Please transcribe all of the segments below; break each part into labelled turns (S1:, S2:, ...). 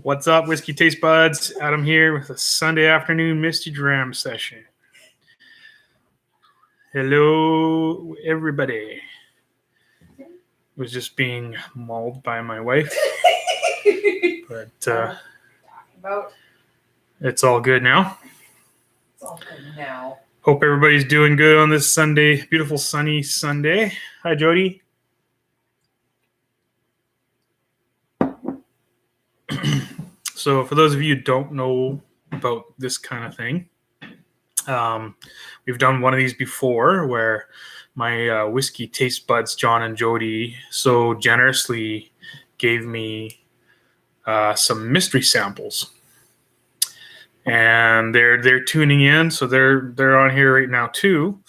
S1: What's up, Whiskey Taste Buds? Adam here with a Sunday afternoon Misty Drams session. Hello, everybody. Was just being mauled by my wife, but it's all good now.
S2: It's all good now.
S1: Hope everybody's doing good on this Sunday, beautiful sunny Sunday. Hi, Jody. So for those of you who don't know about this kind of thing, we've done one of these before where my whiskey taste buds, John and Jody, so generously gave me some mystery samples, and they're tuning in, so they're on here right now too.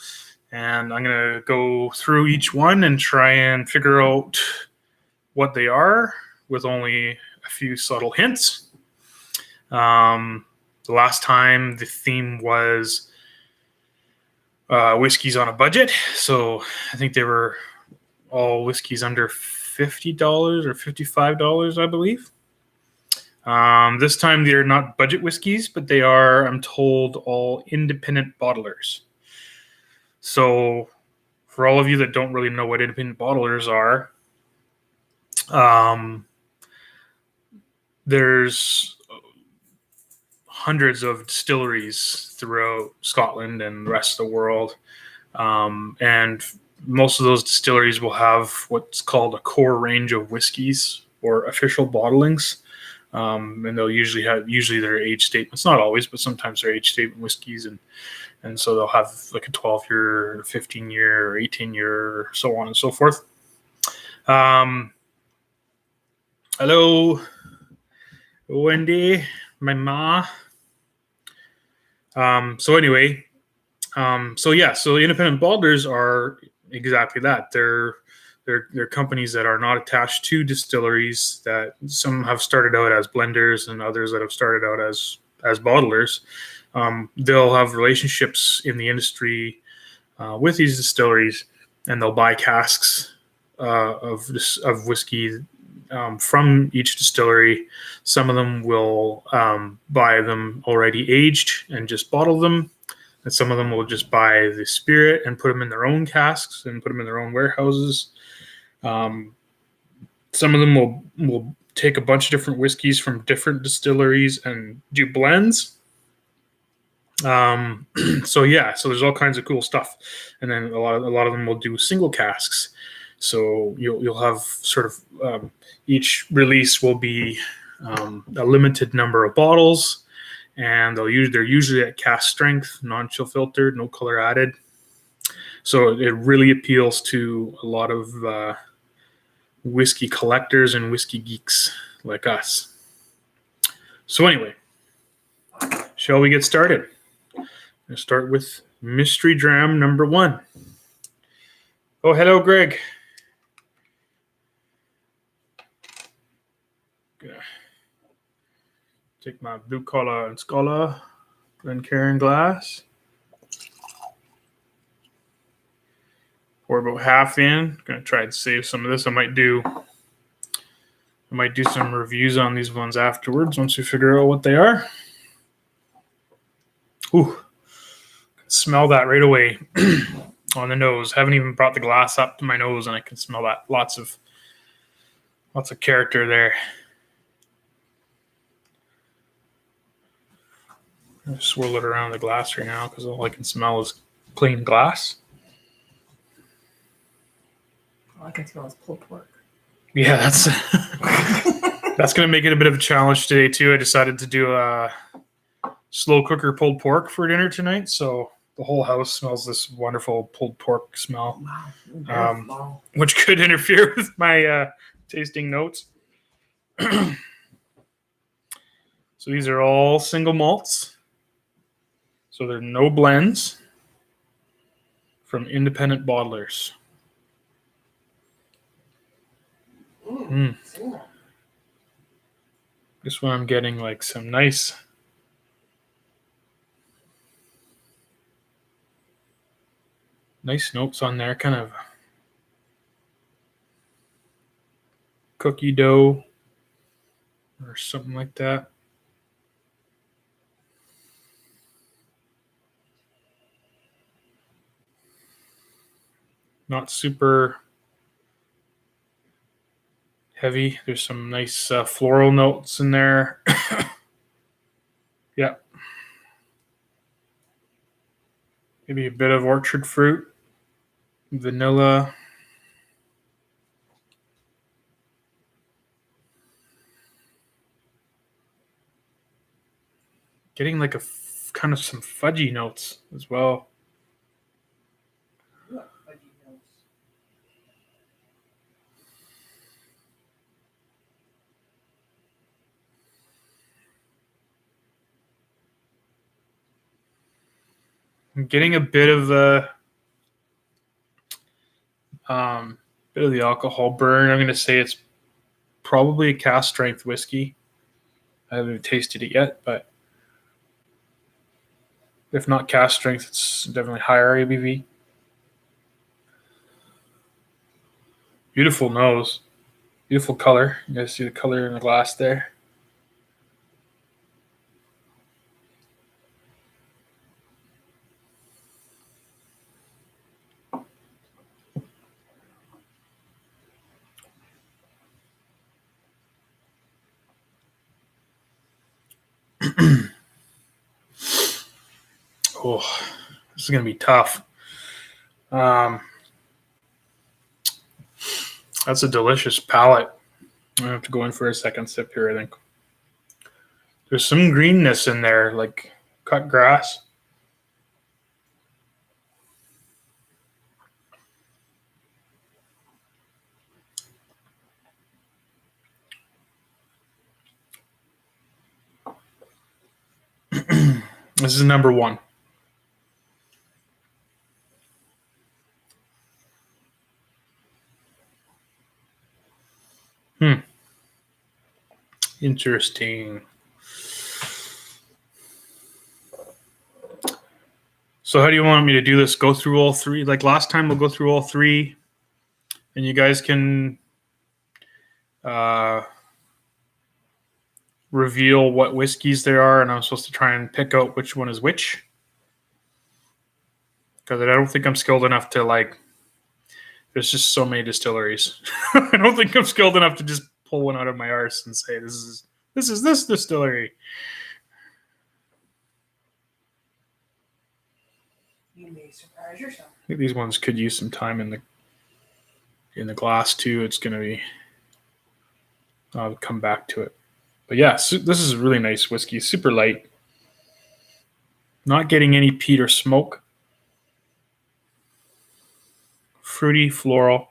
S1: And I'm gonna go through each one and try and figure out what they are with only a few subtle hints. The last time the theme was whiskeys on a budget, so I think they were all whiskeys under $50 or $55, I believe. This time they're not budget whiskeys, but they are, I'm told, all independent bottlers. So for all of you that don't really know what independent bottlers are, there's hundreds of distilleries throughout Scotland and the rest of the world. And most of those distilleries will have what's called a core range of whiskeys or official bottlings. And they'll usually they're age statements, not always, but sometimes they're age statement whiskeys. And so they'll have like a 12-year, 15-year, or 18-year, so on and so forth. Hello, Wendy, my ma. So independent bottlers are exactly that. They're companies that are not attached to distilleries. That some have started out as blenders, and others that have started out as bottlers. They'll have relationships in the industry with these distilleries, and they'll buy casks of whiskey from each distillery. Some of them will buy them already aged and just bottle them. And some of them will just buy the spirit and put them in their own casks and put them in their own warehouses. Some of them will take a bunch of different whiskeys from different distilleries and do blends. So there's all kinds of cool stuff. And then a lot of them will do single casks. So you'll have sort of each release will be a limited number of bottles. And they're usually at cask strength, non-chill filtered, no color added. So it really appeals to a lot of whiskey collectors and whiskey geeks like us. So anyway, shall we get started? I'm going to start with mystery dram number 1. Oh, hello, Greg. Gonna take my Blue Collar and Scholar Glencairn glass. Pour about half in. Gonna try to save some of this. I might do some reviews on these ones afterwards once we figure out what they are. Ooh, can smell that right away on the nose. Haven't even brought the glass up to my nose, and I can smell that. Lots of character there. I'll swirl it around the glass right now because all I can smell is plain glass.
S2: All I can smell is pulled pork.
S1: Yeah, that's going to make it a bit of a challenge today too. I decided to do a slow cooker pulled pork for dinner tonight, so the whole house smells this wonderful pulled pork smell.
S2: Wow.
S1: Which could interfere with my tasting notes. So these are all single malts. So there are no blends from independent bottlers. This one I'm getting like some nice notes on there, kind of cookie dough, or something like that. Not super heavy. There's some nice floral notes in there. Yeah. Maybe a bit of orchard fruit, vanilla. Getting like kind of some fudgy notes as well.
S2: Look, fudgy nose.
S1: I'm getting a bit of the alcohol burn. I'm going to say it's probably a cask strength whiskey. I haven't tasted it yet, but if not cask strength, it's definitely higher ABV. Beautiful nose. Beautiful color. You guys see the color in the glass there? Oh, this is going to be tough. That's a delicious palate. I have to go in for a second sip here, I think. There's some greenness in there, like cut grass. This is number one. Interesting. So how do you want me to do this? Go through all three? Like last time, we'll go through all three, and you guys can reveal what whiskeys there are, and I'm supposed to try and pick out which one is which. Because I don't think I'm skilled enough to like. There's just so many distilleries. I don't think I'm skilled enough to just pull one out of my arse and say this is this distillery.
S2: You may surprise yourself.
S1: I think these ones could use some time in the glass too. It's gonna be. I'll come back to it, but yeah, so this is a really nice whiskey. Super light. Not getting any peat or smoke. Fruity, floral.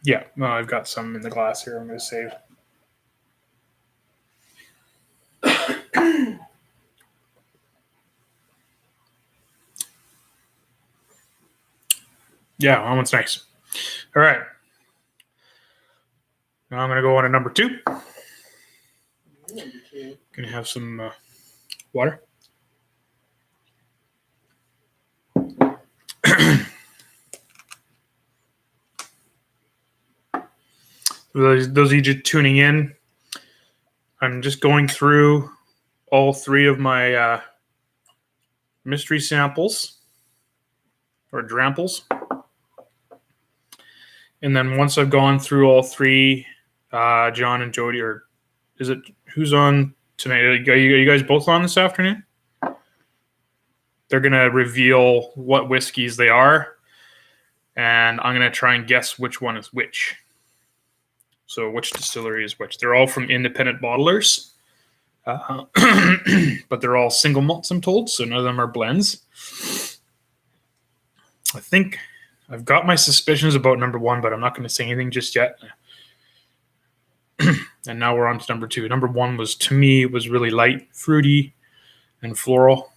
S1: Yeah, no, I've got some in the glass here. I'm going to save. Yeah, that one's nice. All right. Now I'm going to go on to number two. Going to have some water. Those of you just tuning in, I'm just going through all three of my mystery samples or dramples. And then once I've gone through all three, John and Jody, or is it who's on tonight? Are you guys both on this afternoon? They're going to reveal what whiskeys they are, and I'm going to try and guess which one is which. So which distillery is which? They're all from independent bottlers, but they're all single malts, I'm told, so none of them are blends. I think I've got my suspicions about number one, but I'm not going to say anything just yet. And now we're on to number two. Number one was, to me, was really light, fruity, and floral.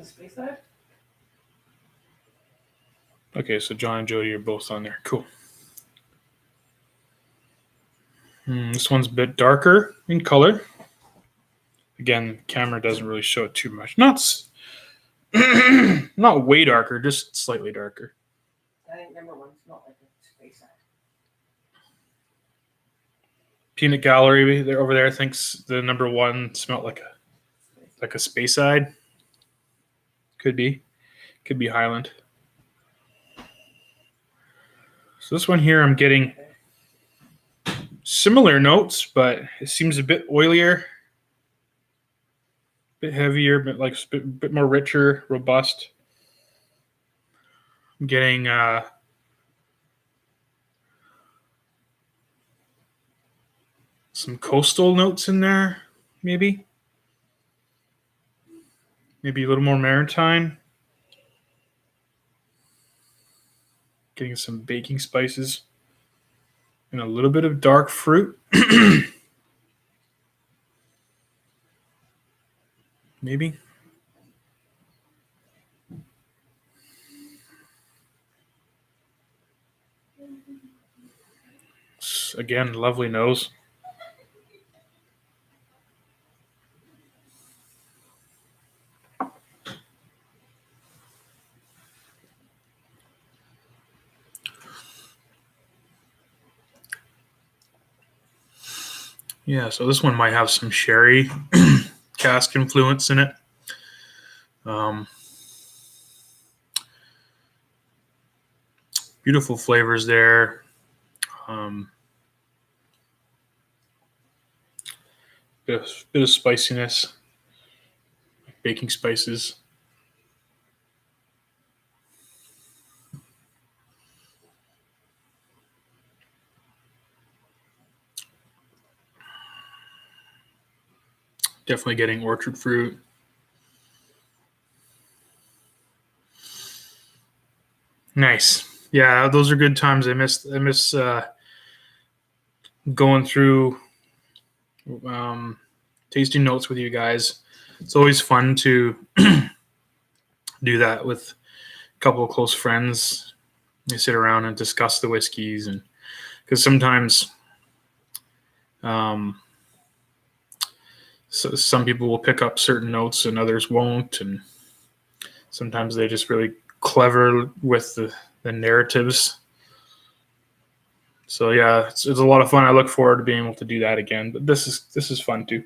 S2: Space that?
S1: Okay, so John and Jody are both on there. Cool. This one's a bit darker in color. Again, camera doesn't really show it too much. Not way darker, just slightly darker.
S2: I think number one smelled like a space side.
S1: Peanut Gallery there over there thinks the number one smelled like a space side. Could be Highland. So this one here, I'm getting similar notes, but it seems a bit oilier, a bit heavier, but like a bit more richer, robust. I'm getting some coastal notes in there, maybe a little more maritime. Getting some baking spices and a little bit of dark fruit. Maybe. Again, lovely nose. Yeah, so this one might have some sherry cask influence in it. Beautiful flavors there. Bit of spiciness, baking spices. Definitely getting orchard fruit. Nice. Yeah, those are good times. I miss going through tasting notes with you guys. It's always fun to do that with a couple of close friends. You sit around and discuss the whiskeys, and because sometimes so some people will pick up certain notes and others won't, and sometimes they're just really clever with the narratives. So yeah, it's a lot of fun. I look forward to being able to do that again. But this is fun too.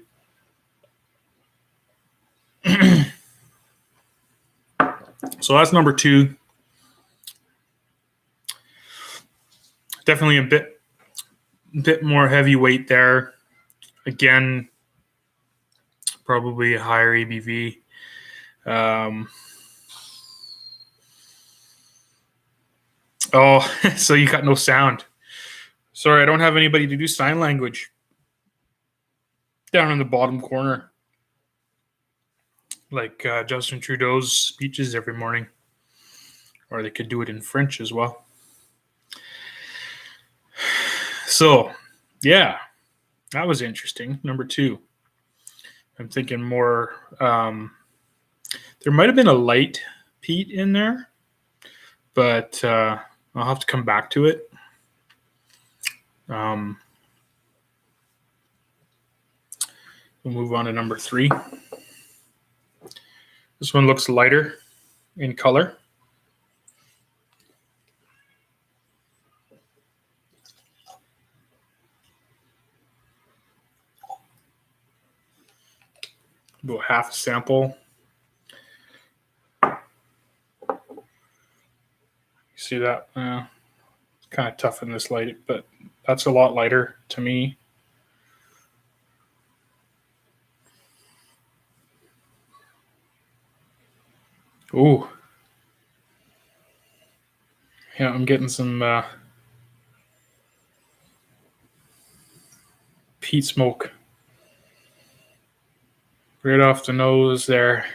S1: So that's number 2. Definitely a bit more heavyweight there. Again, probably a higher ABV. Oh, so you got no sound. Sorry, I don't have anybody to do sign language. Down in the bottom corner. Like Justin Trudeau's speeches every morning. Or they could do it in French as well. So, yeah, that was interesting. Number 2. I'm thinking more, there might have been a light peat in there, but I'll have to come back to it. We'll move on to number 3. This one looks lighter in color. About half a sample. You see that? It's kind of tough in this light, but that's a lot lighter to me. Ooh. Yeah, I'm getting some peat smoke right off the nose there.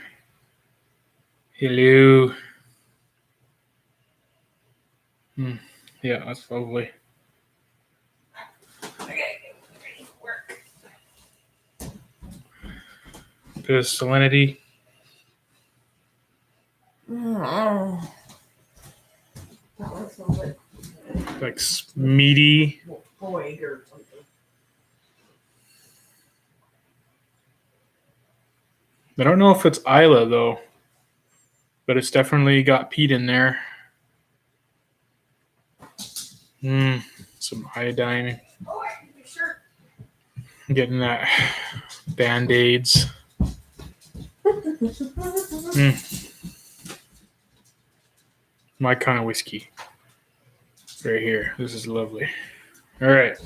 S1: Hello. Yeah, that's lovely.
S2: Okay, ready for work.
S1: Bit of salinity.
S2: That one smells
S1: Like meaty.
S2: void or something.
S1: I don't know if it's Isla though, but it's definitely got peat in there. Some iodine.
S2: Oh, I think your shirt.
S1: Getting that Band-Aids. My kind of whiskey. Right here. This is lovely. All right.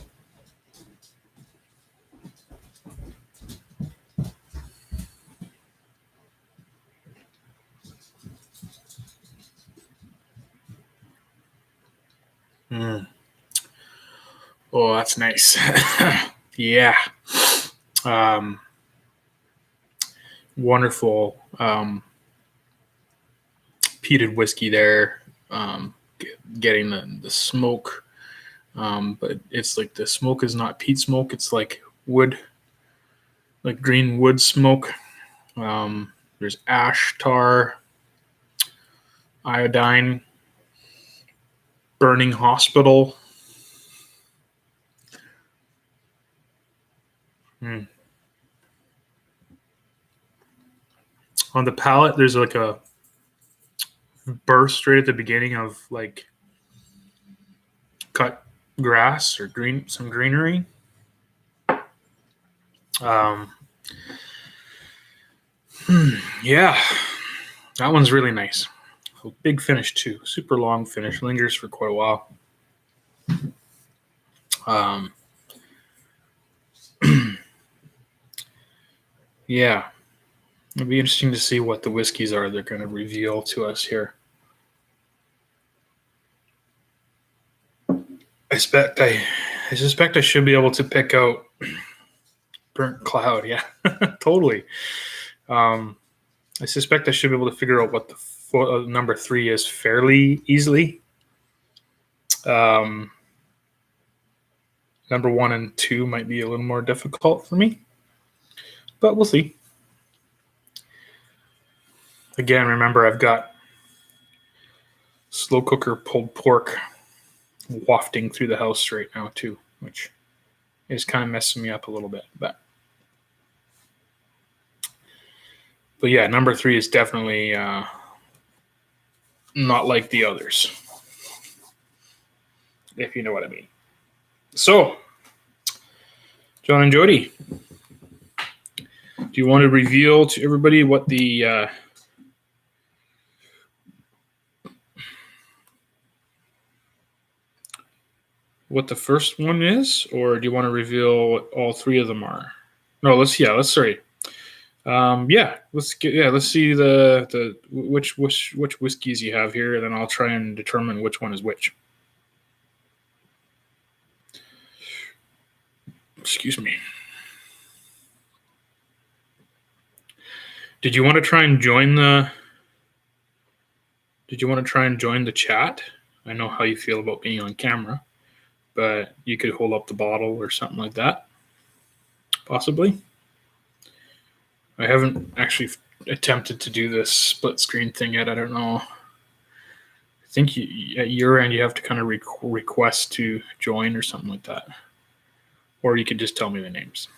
S1: Oh, that's nice. Yeah. Wonderful peated whiskey there. Getting the smoke. But it's like the smoke is not peat smoke. It's like wood, like green wood smoke. There's ash, tar, iodine, burning hospital. On the palate, there's like a burst right at the beginning of like cut grass or some greenery. Yeah, that one's really nice. So big finish too, super long finish, lingers for quite a while. Yeah, it'll be interesting to see what the whiskeys are they're going to reveal to us here. I suspect I should be able to pick out Burnt Cloud. Yeah, totally. I suspect I should be able to figure out what the number 3 is fairly easily. Number 1 and 2 might be a little more difficult for me, but we'll see. Again, remember I've got slow cooker pulled pork wafting through the house right now too, which is kind of messing me up a little bit. But yeah, number 3 is definitely not like the others, if you know what I mean. So, John and Jody, do you want to reveal to everybody what the first one is, or do you want to reveal what all 3 of them are? No, let's see the which whiskeys you have here, and then I'll try and determine which one is which. Excuse me. Did you want to try and join the chat? I know how you feel about being on camera, but you could hold up the bottle or something like that, possibly. I haven't actually attempted to do this split screen thing yet. I don't know. I think at your end you have to kind of request to join or something like that. Or you could just tell me the names.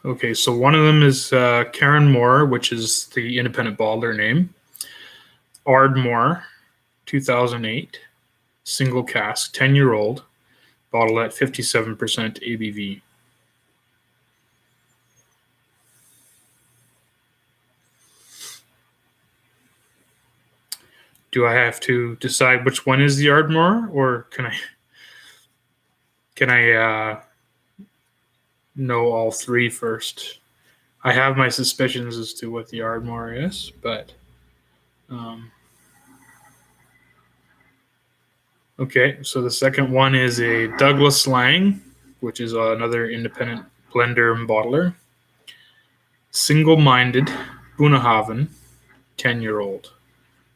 S1: Okay, so one of them is Karen Moore, which is the independent bottler name. Ardmore, 2008, single cask, 10-year-old, bottle at 57% ABV. Do I have to decide which one is the Ardmore, or can I know all 3 first? I have my suspicions as to what the Ardmore is, but okay. So the second one is a Douglas Lang, which is another independent blender and bottler. Single-minded Bunnahabhain, 10-year-old.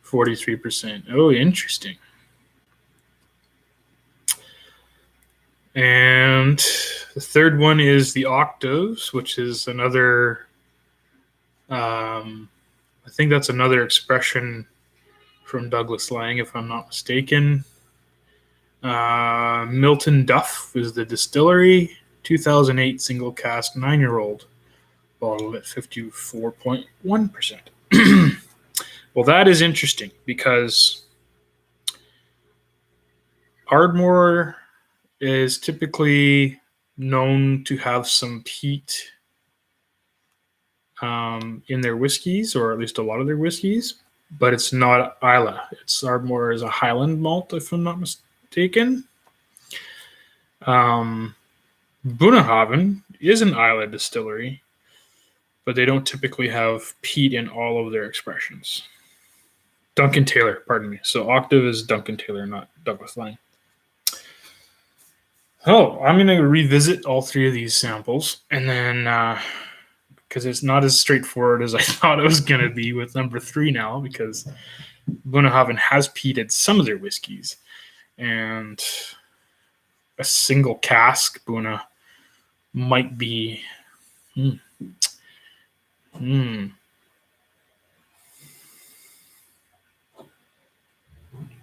S1: 43%. Oh, interesting. And the third one is the Octaves, which is another, I think that's another expression from Douglas Lang, if I'm not mistaken. Milton Duff is the distillery. 2008 single cask 9-year-old bottle at 54.1%. Well, that is interesting because Ardmore is typically known to have some peat in their whiskeys, or at least a lot of their whiskeys, but it's not Islay. Ardmore is a Highland malt, if I'm not mistaken. Bunnahabhain is an Islay distillery, but they don't typically have peat in all of their expressions. Duncan Taylor, pardon me. So Octave is Duncan Taylor, not Douglas Lang. Oh, I'm going to revisit all three of these samples, and then because it's not as straightforward as I thought it was going to be with number 3 now, because Bunnahabhain has peated some of their whiskeys, and a single cask Bunna might be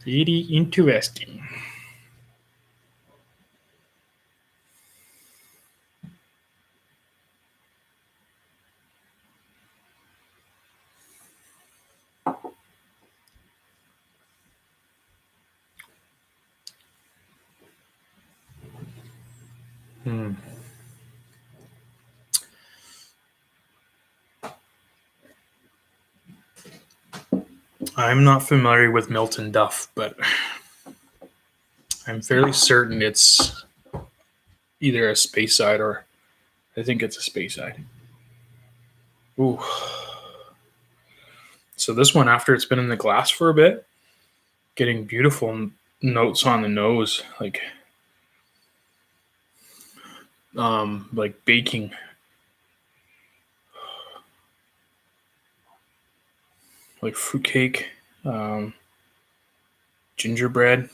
S1: very interesting. I'm not familiar with Milton Duff, but I'm fairly certain it's either a Speyside or I think it's a Speyside. Ooh. So this one, after it's been in the glass for a bit, getting beautiful notes on the nose, like baking. Like fruitcake, gingerbread.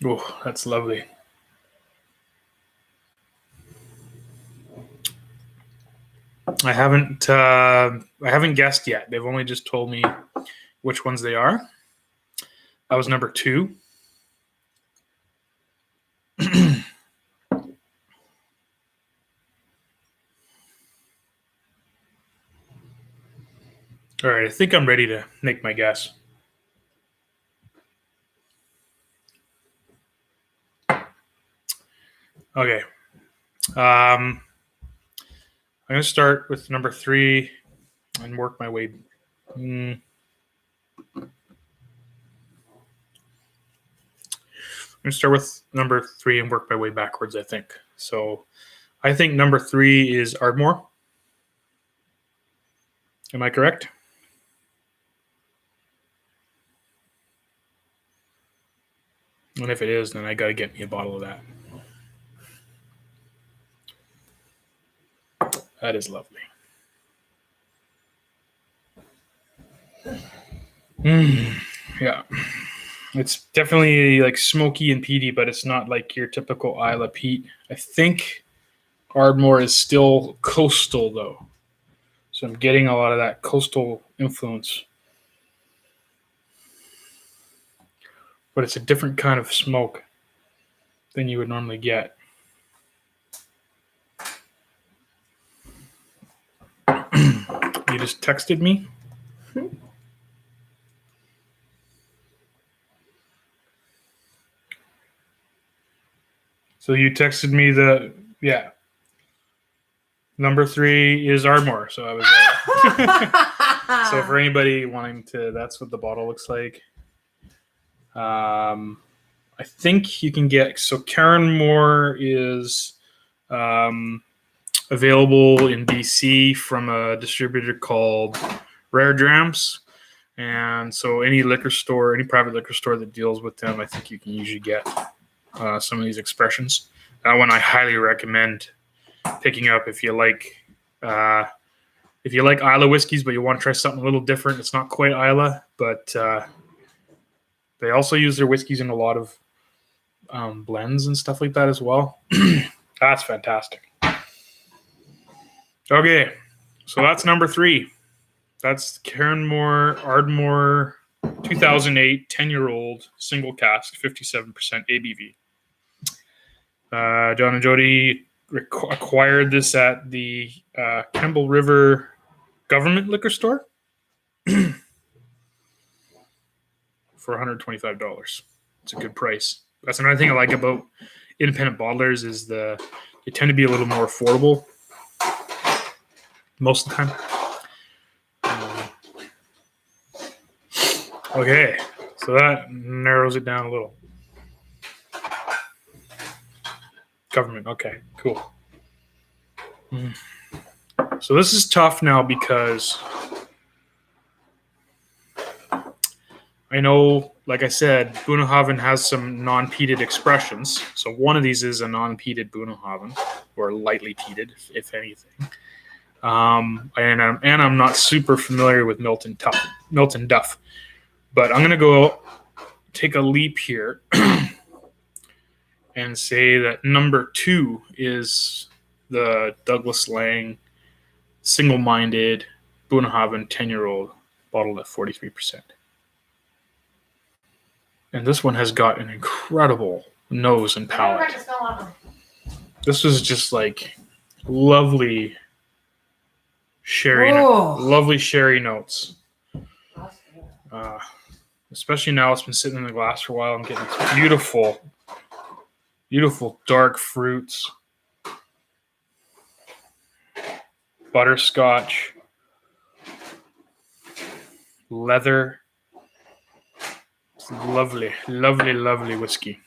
S1: Oh, that's lovely. I haven't guessed yet. They've only just told me which ones they are. That was number 2. All right, I think I'm ready to make my guess. Okay. I'm going to start with number 3 and work my way. I'm going to start with number 3 and work my way backwards, I think. So I think number 3 is Ardmore. Am I correct? And if it is, then I got to get me a bottle of that. That is lovely. Yeah. It's definitely like smoky and peaty, but it's not like your typical Islay peat. I think Ardmore is still coastal, though. So I'm getting a lot of that coastal influence. But it's a different kind of smoke than you would normally get. You just texted me? So you texted me number 3 is Ardmore. So I was so for anybody wanting to, that's what the bottle looks like. I think you can get, so Karen Moore is available in BC from a distributor called Rare Drams. And so any liquor store, any private liquor store that deals with them, I think you can usually get some of these expressions. That one I highly recommend picking up if you like Islay whiskeys, but you want to try something a little different. It's not quite Islay, but they also use their whiskeys in a lot of blends and stuff like that as well. That's fantastic. Okay, so that's number 3. That's Cairnmore Ardmore 2008 10-year-old single cask, 57% ABV. John and Jody acquired this at the Campbell River Government Liquor Store for $125. It's a good price. That's another thing I like about independent bottlers is they tend to be a little more affordable most of the time. Okay, so that narrows it down a little. Government, okay, cool. So this is tough now because I know, like I said, Bunnahabhain has some non-peated expressions. So one of these is a non-peated Bunnahabhain, or lightly peated, if anything. And I'm not super familiar with Milton Duff, but I'm gonna go take a leap here and say that number 2 is the Douglas Lang single-minded Bunnahabhain 10-year-old bottled at 43%. And this one has got an incredible nose and palate. This was just like lovely sherry notes. Especially now it's been sitting in the glass for a while. I'm getting these beautiful dark fruits. Butterscotch. Leather. It's lovely whiskey.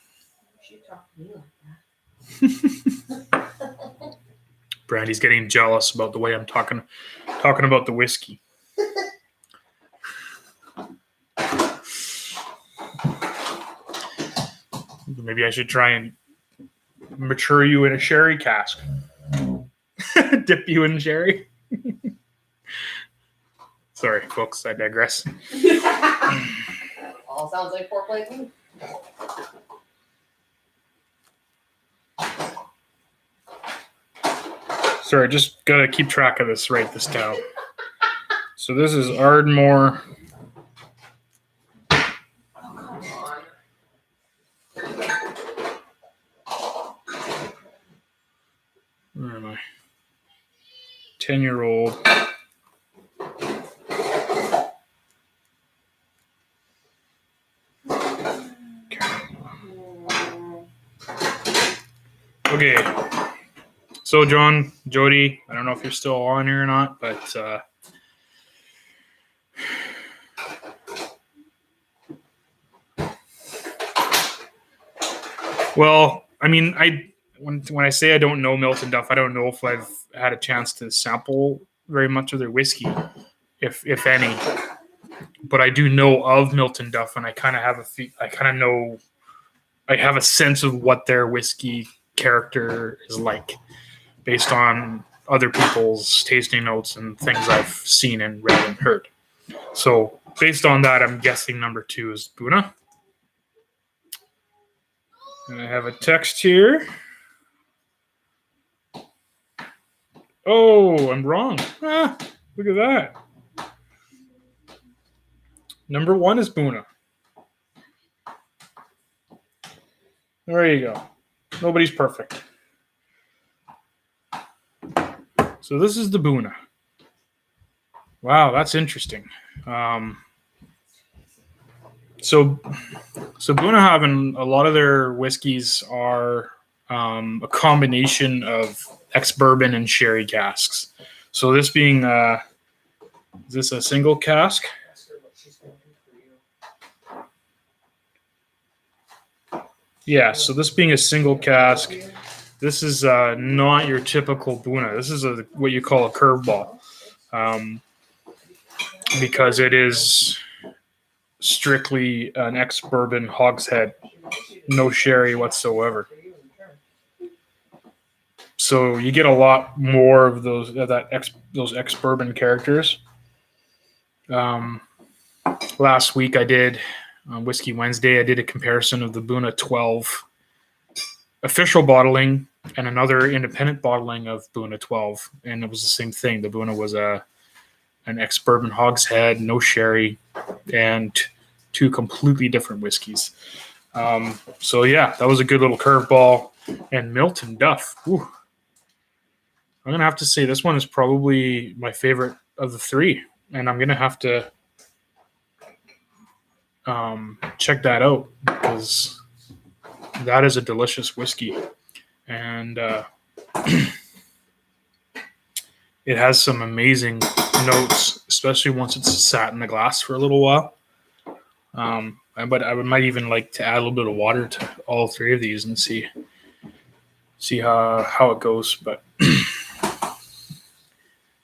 S1: Brandy's getting jealous about the way I'm talking about the whiskey. Maybe I should try and mature you in a sherry cask. Dip you in sherry. Sorry, folks, I digress.
S2: All sounds like pork like me.
S1: Sorry, just gotta keep track of this, write this down. So this is Ardmore. Where am I? 10-year-old. Okay. So, John, Jody, I don't know if you're still on here or not, but well, I mean, when I say I don't know Milton Duff, I don't know if I've had a chance to sample very much of their whiskey, if any. But I do know of Milton Duff, and I kind of have a sense of what their whiskey character is like, based on other people's tasting notes and things I've seen and read and heard. So based on that, I'm guessing number 2 is Bunna. And I have a text here. Oh, I'm wrong. Look at that. Number 1 is Bunna. There you go. Nobody's perfect. So this is the Bunna. Wow, that's interesting. So Bunnahabhain, a lot of their whiskeys are a combination of ex-bourbon and sherry casks. So this being, is this a single cask? Yeah, so this being a single cask, this is not your typical Bunna. This is what you call a curveball, because it is strictly an ex-bourbon hogshead, no sherry whatsoever. So you get a lot more of those ex-bourbon characters. Last week I did on Whiskey Wednesday. I did a comparison of the Bunna 12 official bottling and another independent bottling of Bunna 12, and it was the same thing. The Bunna was a an ex-bourbon hogshead, no sherry, and 2 completely different whiskeys. So yeah, that was a good little curveball. And Milton Duff. Whew. I'm going to have to say this one is probably my favorite of the 3. And I'm going to have to check that out because that is a delicious whiskey. And it has some amazing notes, especially once it's sat in the glass for a little while. But I might even like to add a little bit of water to all 3 of these and see how it goes. But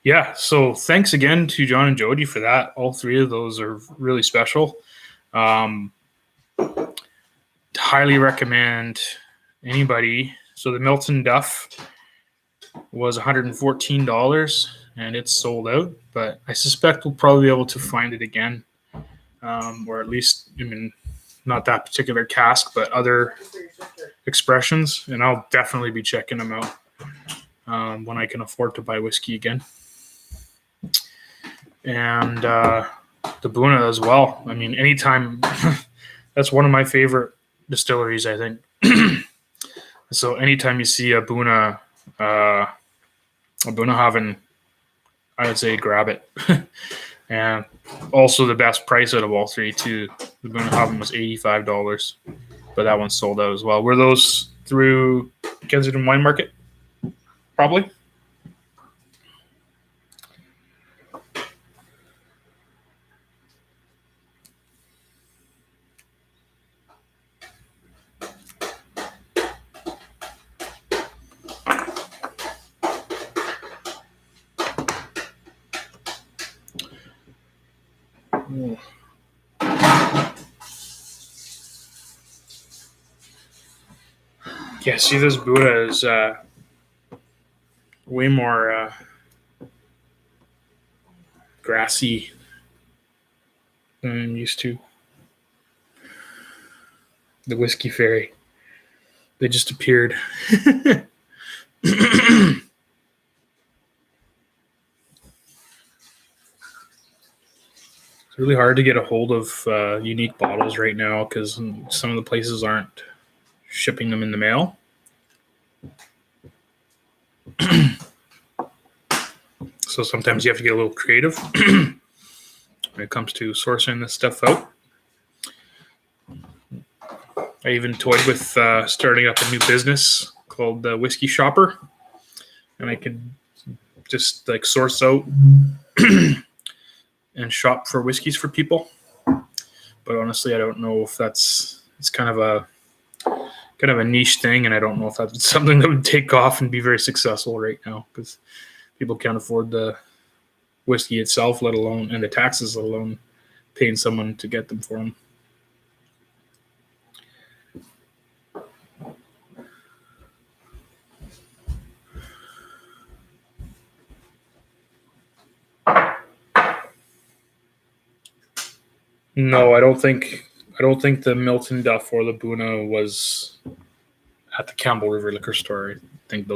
S1: yeah, so thanks again to John and Jody for that. All 3 of those are really special. Highly recommend anybody. So the Milton Duff was $114 and it's sold out, but I suspect we'll probably be able to find it again. Or at least, not that particular cask, but other expressions, and I'll definitely be checking them out when I can afford to buy whiskey again. And the Buna as well. Anytime, that's one of my favorite distilleries, I think. So anytime you see a Buna Haven, I would say grab it. And also the best price out of all 3 too. The Buna Haven was $85, but that one's sold out as well. Were those through Kensington Wine Market? Probably. Yeah, see, this Buddha is way more grassy than I'm used to. The Whiskey Fairy. They just appeared. It's really hard to get a hold of unique bottles right now because some of the places aren't shipping them in the mail. So sometimes you have to get a little creative when it comes to sourcing this stuff out. I even toyed with starting up a new business called the Whiskey Shopper, and I could just source out and shop for whiskeys for people. But honestly, I don't know if it's kind of a niche thing, and I don't know if that's something that would take off and be very successful right now because people can't afford the whiskey itself, let alone, and the taxes, let alone paying someone to get them for them. No, I don't think the Milton Duff or the Buna was at the Campbell River Liquor Store. I think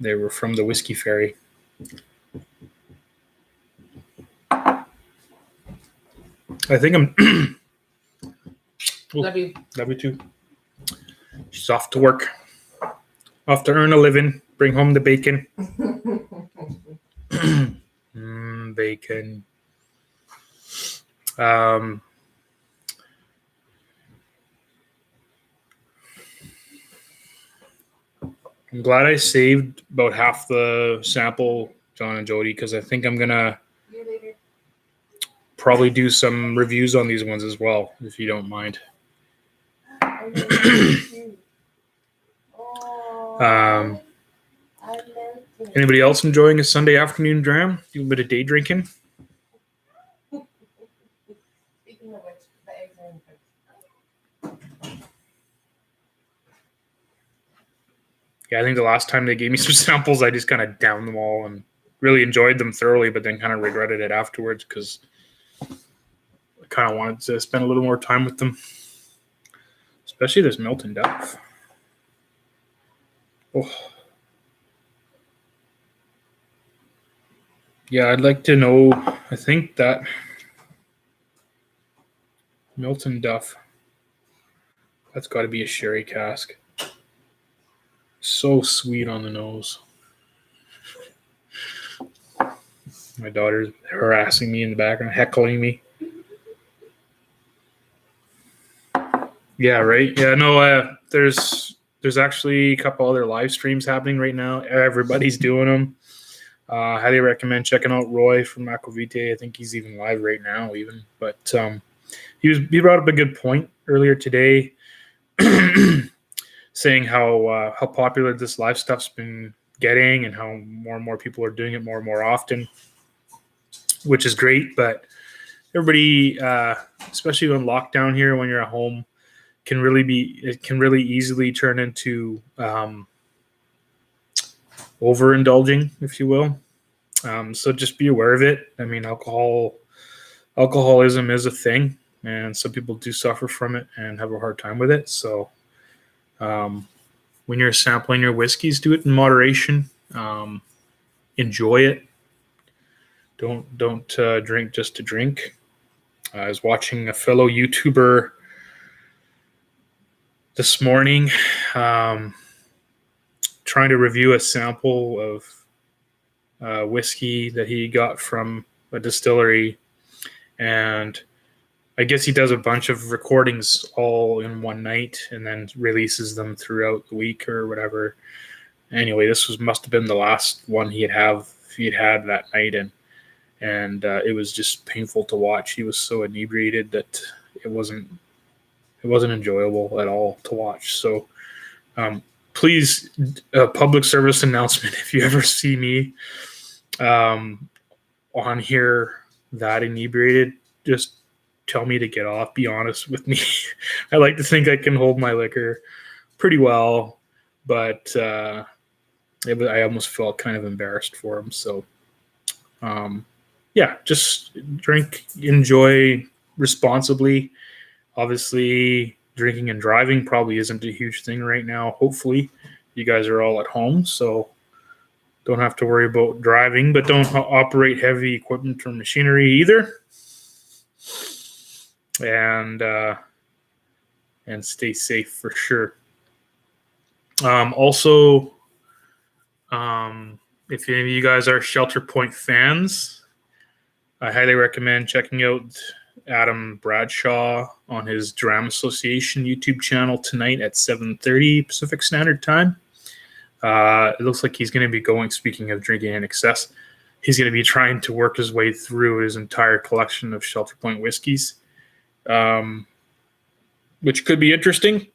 S1: they were from the Whiskey Fairy. I think I'm.
S2: Love you.
S1: Love you too. She's off to work, off to earn a living, bring home the bacon. Bacon. I'm glad I saved about half the sample, John and Jody, because I think I'm gonna probably do some reviews on these ones as well, if you don't mind. Anybody else enjoying a Sunday afternoon dram? Do a bit of day drinking?
S2: Speaking of which, the eggs are in the fridge.
S1: Yeah, I think the last time they gave me some samples, I just kind of downed them all and really enjoyed them thoroughly, but then kind of regretted it afterwards because I kind of wanted to spend a little more time with them. Especially this Milton Duff. Oh. Yeah, I'd like to know. I think that Milton Duff, that's got to be a sherry cask. So sweet on the nose. My daughter's harassing me in the background, heckling me. Yeah, right. Yeah, no. There's actually a couple other live streams happening right now. Everybody's doing them. Highly recommend checking out Roy from Aquavite. I think he's even live right now, even. But he brought up a good point earlier today, saying how popular this live stuff's been getting, and how more and more people are doing it more and more often, which is great. But everybody, especially when lockdown here, when you're at home, it can really easily turn into overindulging, if you will. So just be aware of it. I mean, alcoholism is a thing, and some people do suffer from it and have a hard time with it. So when you're sampling your whiskeys, do it in moderation. Enjoy it. Don't drink just to drink. I was watching a fellow YouTuber this morning, trying to review a sample of whiskey that he got from a distillery, and I guess he does a bunch of recordings all in one night and then releases them throughout the week or whatever. Anyway, this must have been the last one he had that night, and it was just painful to watch. He was so inebriated that it wasn't enjoyable at all to watch. So please, public service announcement, if you ever see me on here that inebriated, just tell me to get off. Be honest with me. I like to think I can hold my liquor pretty well, but I almost felt kind of embarrassed for him. So yeah, just drink, enjoy responsibly. Obviously, drinking and driving probably isn't a huge thing right now. Hopefully, you guys are all at home, so don't have to worry about driving, but don't operate heavy equipment or machinery either. And stay safe for sure. Also, if any of you guys are Shelter Point fans, I highly recommend checking out Adam Bradshaw on his Dram Association YouTube channel tonight at 7:30 Pacific Standard Time. It looks like he's going to be speaking of drinking in excess, he's going to be trying to work his way through his entire collection of Shelter Point whiskeys, which could be interesting.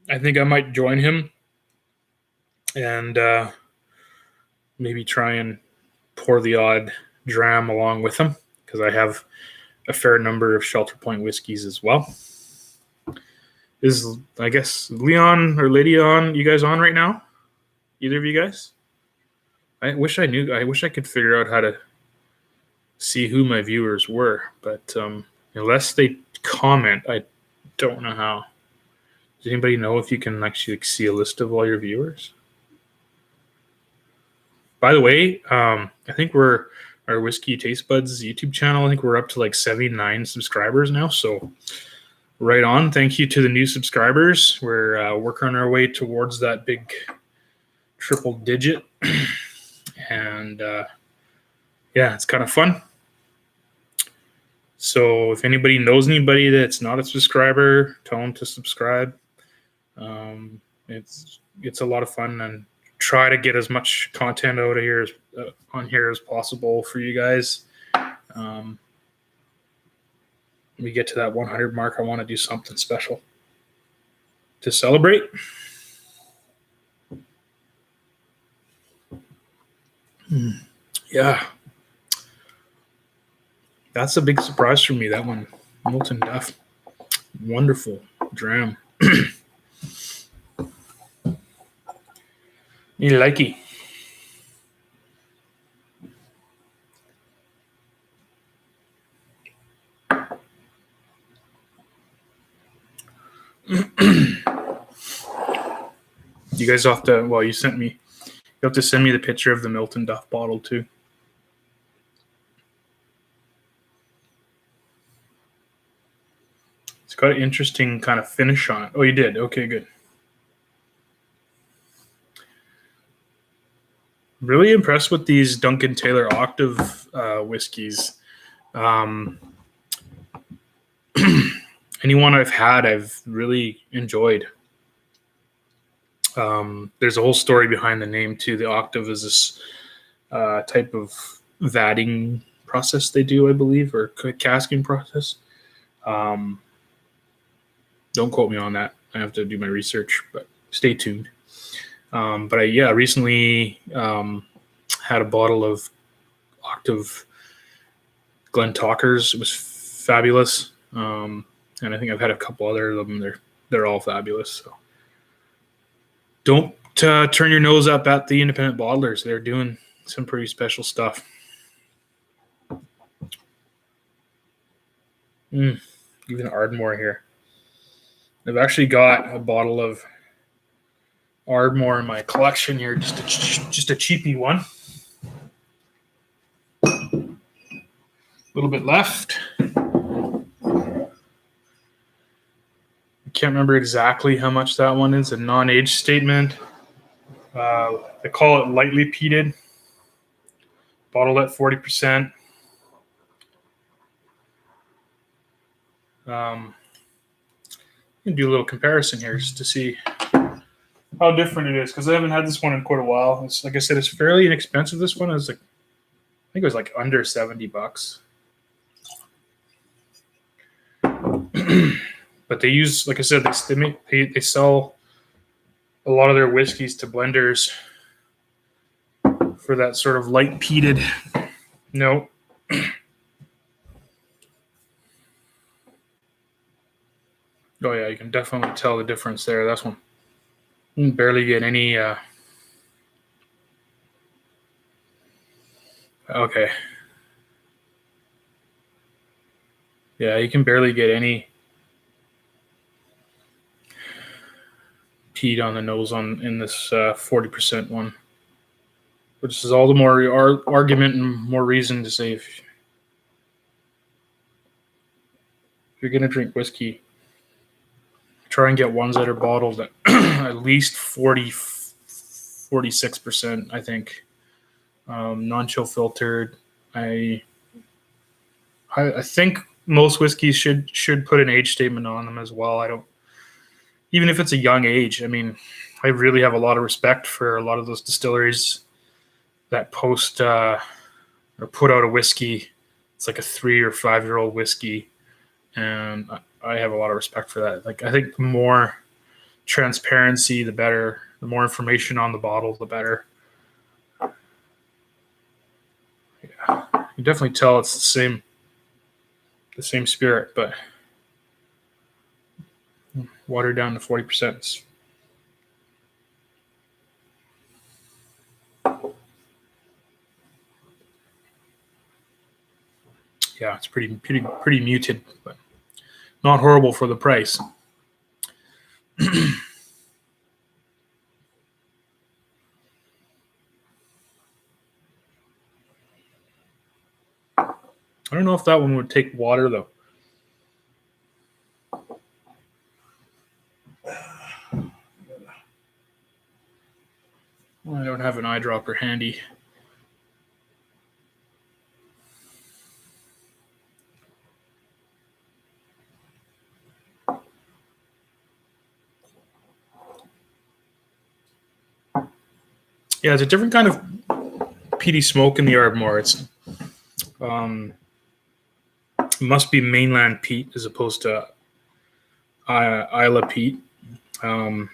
S1: I think I might join him and maybe try and pour the odd dram along with him, because I have a fair number of Shelter Point whiskeys as well. I guess Leon or Lydia you guys on right now? Either of you guys? I wish I could figure out how to see who my viewers were, but unless they comment, I don't know how. Does anybody know if you can actually see a list of all your viewers? By the way, I think our Whiskey Taste Buds YouTube channel, I think we're up to like 79 subscribers now. So right on. Thank you to the new subscribers. We're working our way towards that big triple digit. And yeah, it's kind of fun. So if anybody knows anybody that's not a subscriber, tell them to subscribe. It's a lot of fun, and try to get as much content out of here on here as possible for you guys. When we get to that 100 mark, I want to do something special to celebrate. Yeah, that's a big surprise for me. That one, Milton Duff, wonderful dram. You like it? You guys have to. Well, you have to send me the picture of the Milton Duff bottle too. got an interesting kind of finish on it. Oh, you did? Okay, good. Really impressed with these Duncan Taylor Octave whiskeys. Anyone I've had, I've really enjoyed. There's a whole story behind the name too. The Octave is this type of vatting process they do, I believe, or casking process. Don't quote me on that. I have to do my research, but stay tuned. But I recently had a bottle of Octave Glen Talkers. It was fabulous, and I think I've had a couple other of them. They're all fabulous. So don't turn your nose up at the independent bottlers. They're doing some pretty special stuff. Even Ardmore here. I've actually got a bottle of Ardmore in my collection here, just a cheapy one. A little bit left. I can't remember exactly how much that one is. A non-age statement. They call it lightly peated. Bottled at 40%. I'm going to do a little comparison here just to see how different it is, because I haven't had this one in quite a while. It's, like I said, it's fairly inexpensive. This one is like, I think it was like under $70. But they use, like I said, they sell a lot of their whiskeys to blenders for that sort of light peated note. Oh yeah, you can definitely tell the difference there. That's one. You can barely get any. Okay. Yeah, you can barely get any peat on the nose in this 40% one, which is all the more argument and more reason to say if you're going to drink whiskey, try and get ones that are bottled at at least 46%, I think. Non-chill filtered. I think most whiskeys should put an age statement on them as well. I don't, even if it's a young age. I mean, I really have a lot of respect for a lot of those distilleries that post or put out a whiskey. It's like a 3 or 5 year old whiskey, and I have a lot of respect for that. Like, I think the more transparency, the better. The more information on the bottle, the better. Yeah, you definitely tell it's the same spirit, but watered down to 40%. Yeah, it's pretty muted, but not horrible for the price. I don't know if that one would take water, though. I don't have an eyedropper handy. Yeah, it's a different kind of peaty smoke in the Ardmore. It's must be mainland peat as opposed to Isla peat. And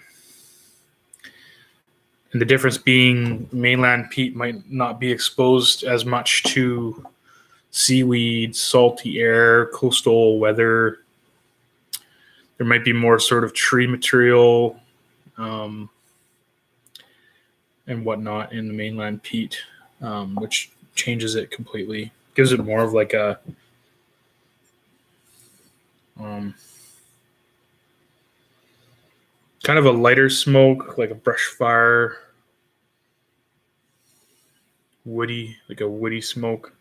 S1: the difference being mainland peat might not be exposed as much to seaweed, salty air, coastal weather. There might be more sort of tree material and whatnot in the mainland peat, which changes it completely. Gives it more of like a kind of a lighter smoke, like a brush fire, woody, like a woody smoke,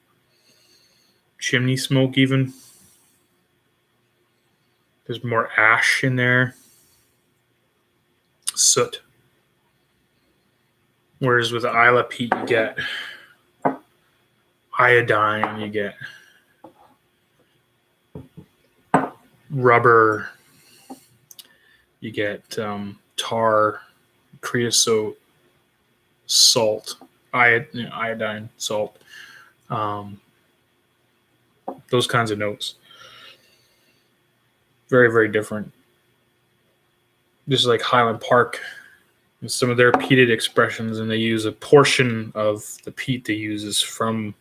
S1: chimney smoke even. There's more ash in there, soot. Whereas with the Isla peat, you get iodine, you get rubber, you get tar, creosote, salt, iodine, salt, those kinds of notes. Very, very different. Just like Highland Park, and some of their peated expressions, and they use a portion of the peat they use is from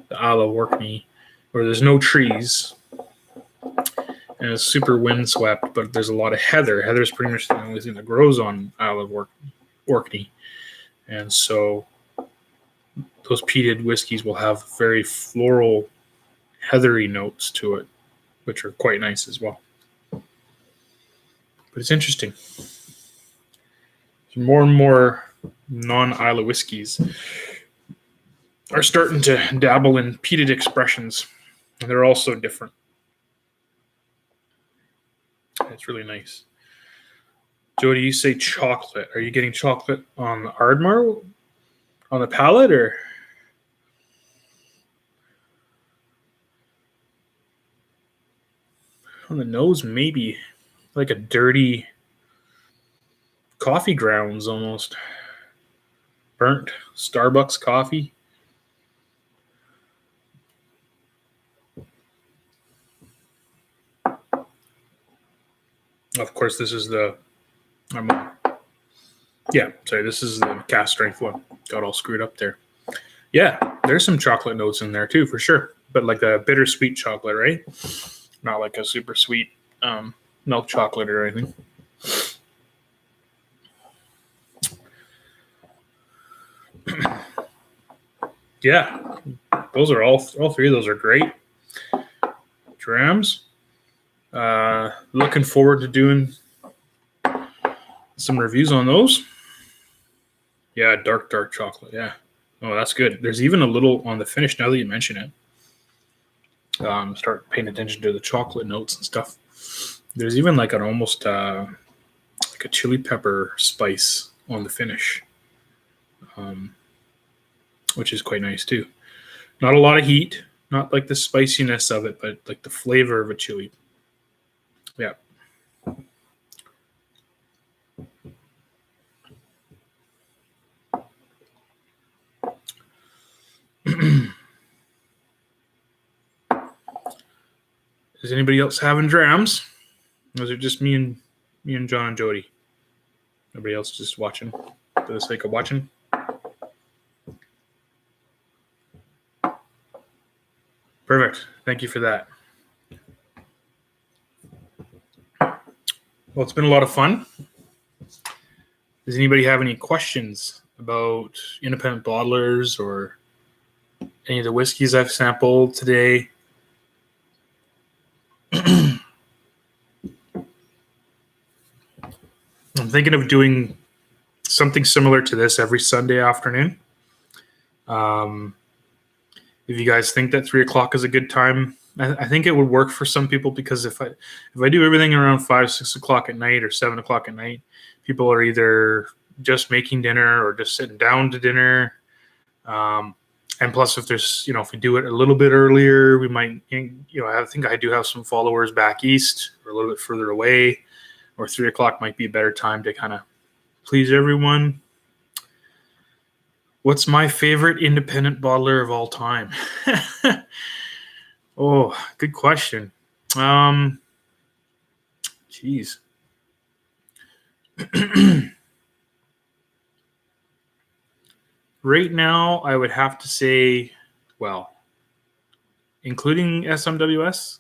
S1: the Isle of Orkney, where there's no trees and it's super windswept, but there's a lot of heather. Heather is pretty much the only thing that grows on Isle of Orkney, and so those peated whiskeys will have very floral, heathery notes to it, which are quite nice as well. But it's interesting. More and more non-Isla whiskeys are starting to dabble in peated expressions, and they're also different. It's really nice. Jody, you say chocolate. Are you getting chocolate on the Ardmore, on the palate, or? On the nose, maybe. Like a dirty coffee grounds almost. Burnt Starbucks coffee. Of course, this is the this is the cast strength one. Got all screwed up there. Yeah, there's some chocolate notes in there too, for sure. But like a bittersweet chocolate, right? Not like a super sweet milk chocolate or anything. Yeah, those are all three of those are great. Drams. Looking forward to doing some reviews on those. Yeah, dark chocolate. Yeah. Oh, that's good. There's even a little on the finish now that you mention it. Start paying attention to the chocolate notes and stuff. There's even like an almost like a chili pepper spice on the finish, which is quite nice too. Not a lot of heat, not like the spiciness of it, but like the flavor of a chili. Yeah. Is anybody else having drams? Or is it just me and John and Jody? Nobody else just watching for the sake of watching? Perfect. Thank you for that. Well, it's been a lot of fun. Does anybody have any questions about independent bottlers or any of the whiskeys I've sampled today? I'm thinking of doing something similar to this every Sunday afternoon. If you guys think that 3 o'clock is a good time, I think it would work for some people, because if I do everything around 5, 6 o'clock at night or 7 o'clock at night, people are either just making dinner or just sitting down to dinner. And plus, if there's, if we do it a little bit earlier, we might, I think I do have some followers back east or a little bit further away, or 3 o'clock might be a better time to kind of please everyone. What's my favorite independent bottler of all time? Oh, good question. Geez. Right now, I would have to say, well, including SMWS,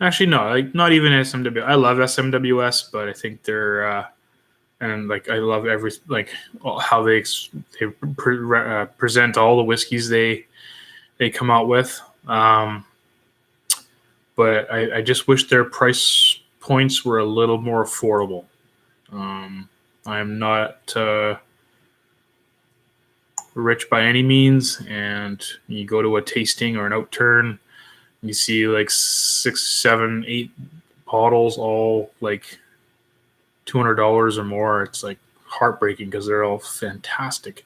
S1: actually, no, like not even SMWS. I love SMWS, but I think they're and like I love how they present all the whiskeys they come out with. But I just wish their price points were a little more affordable. I'm not rich by any means, and you go to a tasting or an outturn, you see like 6, 7, 8 bottles, all like $200 or more. It's like heartbreaking because they're all fantastic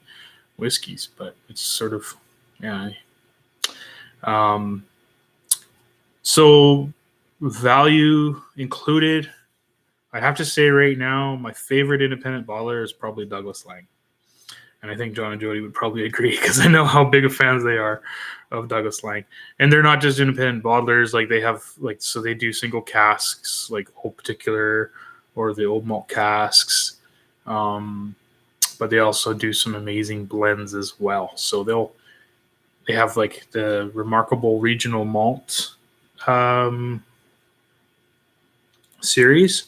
S1: whiskeys, but it's sort of, yeah. So value included, I have to say right now, my favorite independent bottler is probably Douglas Lang. And I think John and Jody would probably agree because I know how big of fans they are of Douglas Lang. And they're not just independent bottlers. Like they have, like, so they do single casks, like Old Particular or the old malt casks. But they also do some amazing blends as well. So they have like the remarkable regional malt series.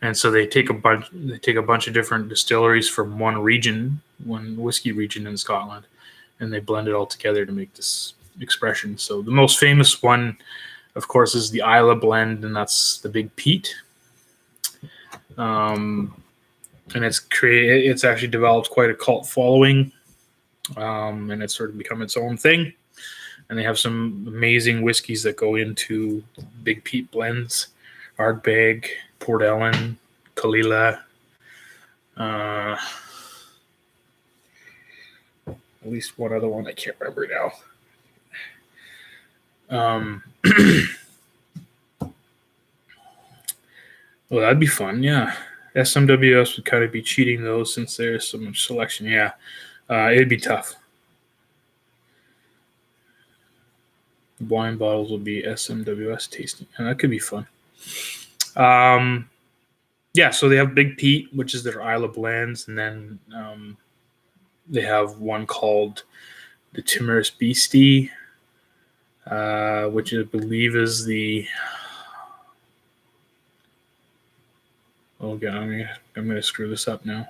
S1: And so they take a bunch of different distilleries from one whiskey region in Scotland, and they blend it all together to make this expression. So the most famous one, of course, is the Isla blend, and that's the Big Pete. And it's actually developed quite a cult following, and it's sort of become its own thing. And they have some amazing whiskeys that go into Big Pete blends. Ardbeg, Port Ellen, Kalila, at least one other one I can't remember now. Well, that'd be fun, yeah. SMWS would kind of be cheating those since there's so much selection. Yeah, it'd be tough. Wine bottles will be SMWS tasting, and that could be fun. Yeah, so they have Big Pete, which is their Isla blends, and then they have one called the Timorous Beastie, which I believe is the. Okay, I'm gonna screw this up now.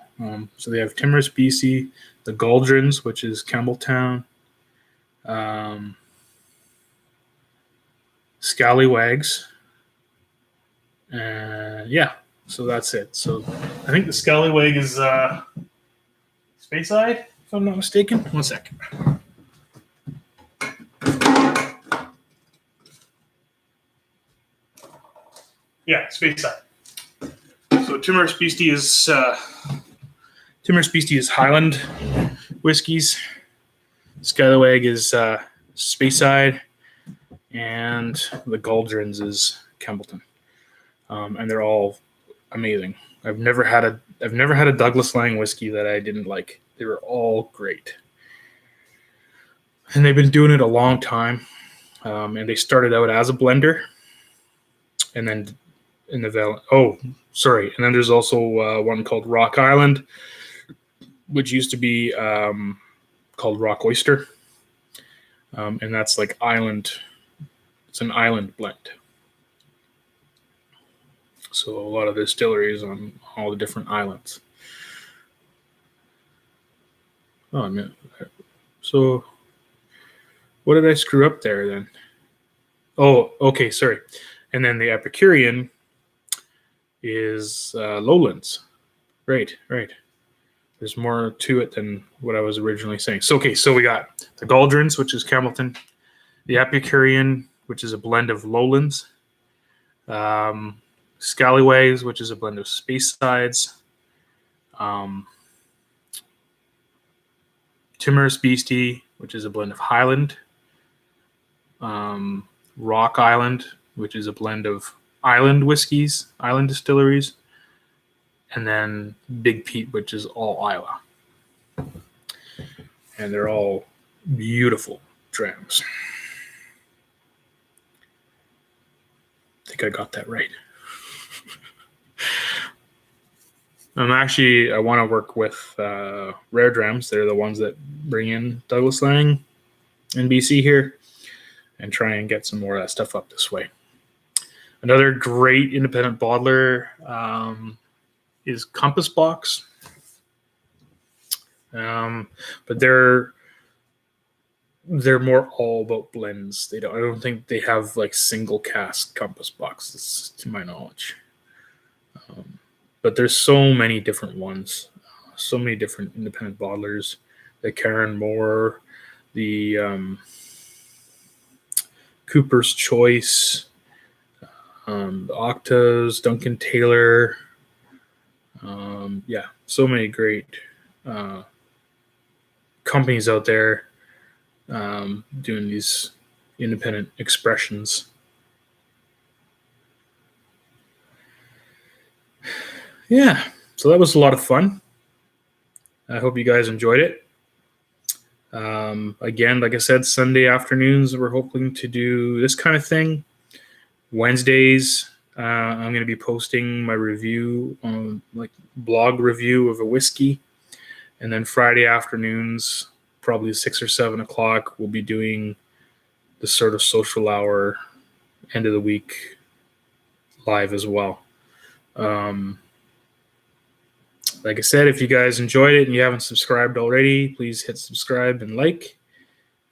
S1: So they have Timorous Beastie, the Guldrins, which is Campbelltown, Scallywags, yeah. So that's it. So I think the Scallywag is Speyside, if I'm not mistaken. 1 second. Yeah, Speyside. So Timorous Beastie is Highland whiskeys. Scallywag is Speyside, and the Guldrins is Campbellton, and they're all amazing. I've never had a Douglas Lang whiskey that I didn't like. They were all great, and they've been doing it a long time. And they started out as a blender, and then in the and then there's also one called Rock Island, which used to be called Rock Oyster, and that's like island. It's an island blend. So a lot of distilleries on all the different islands. Oh, man. So what did I screw up there then? Oh, okay, sorry. And then the Epicurean is Lowlands. Right. There's more to it than what I was originally saying. So, okay, so we got the Guldrins, which is Campbellton, the Epicurean, which is a blend of Lowlands, Scallywags, which is a blend of Speysides, Timorous Beastie, which is a blend of Highland, Rock Island, which is a blend of island whiskeys, island distilleries, and then Big Pete, which is all Islay. And they're all beautiful drams. I think I got that right. I want to work with Rare Drams. They're the ones that bring in Douglas Lang in BC here, and try and get some more of that stuff up this way. Another great independent bottler is Compass Box, but they're more all about blends. I don't think they have like single cask Compass Boxes, to my knowledge. But there's so many different ones, so many different independent bottlers the Karen Moore, the Cooper's Choice, the Octas, Duncan Taylor. Yeah, so many great companies out there doing these independent expressions. Yeah, so that was a lot of fun. I hope you guys enjoyed it. Again, like I said, Sunday afternoons, we're hoping to do this kind of thing. Wednesdays, I'm going to be posting my review, like blog review of a whiskey. And then Friday afternoons, probably 6 or 7 o'clock, we'll be doing the sort of social hour, end of the week live as well. Like I said, if you guys enjoyed it and you haven't subscribed already, please hit subscribe and like,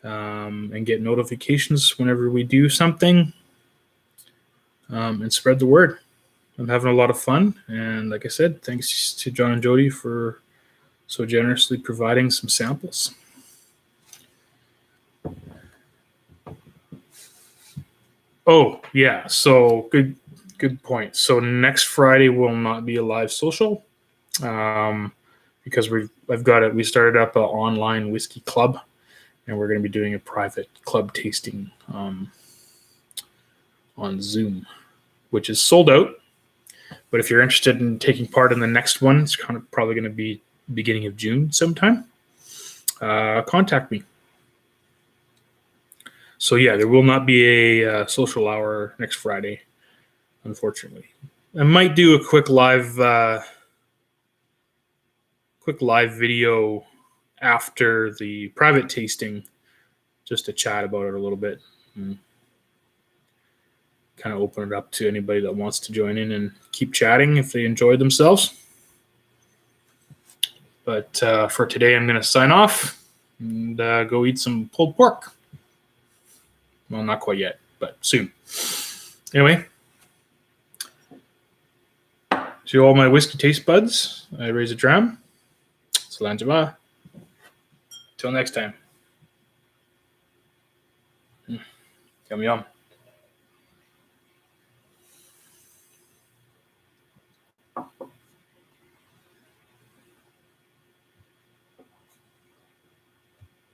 S1: and get notifications whenever we do something, and spread the word. I'm having a lot of fun. And like I said, thanks to John and Jody for so generously providing some samples. Oh, yeah. So good point. So next Friday will not be a live social. Because we started up an online whiskey club, and we're going to be doing a private club tasting on Zoom, which is sold out. But if you're interested in taking part in the next one, it's kind of probably going to be beginning of June sometime. Contact me. So yeah, there will not be a social hour next Friday, unfortunately. I might do a quick live video after the private tasting, just to chat about it a little bit and kind of open it up to anybody that wants to join in and keep chatting if they enjoyed themselves. But for today, I'm going to sign off and go eat some pulled pork. Well, not quite yet, but soon. Anyway, to all my whiskey taste buds, I raise a dram. Salanjava. Till next time. Yum, yum.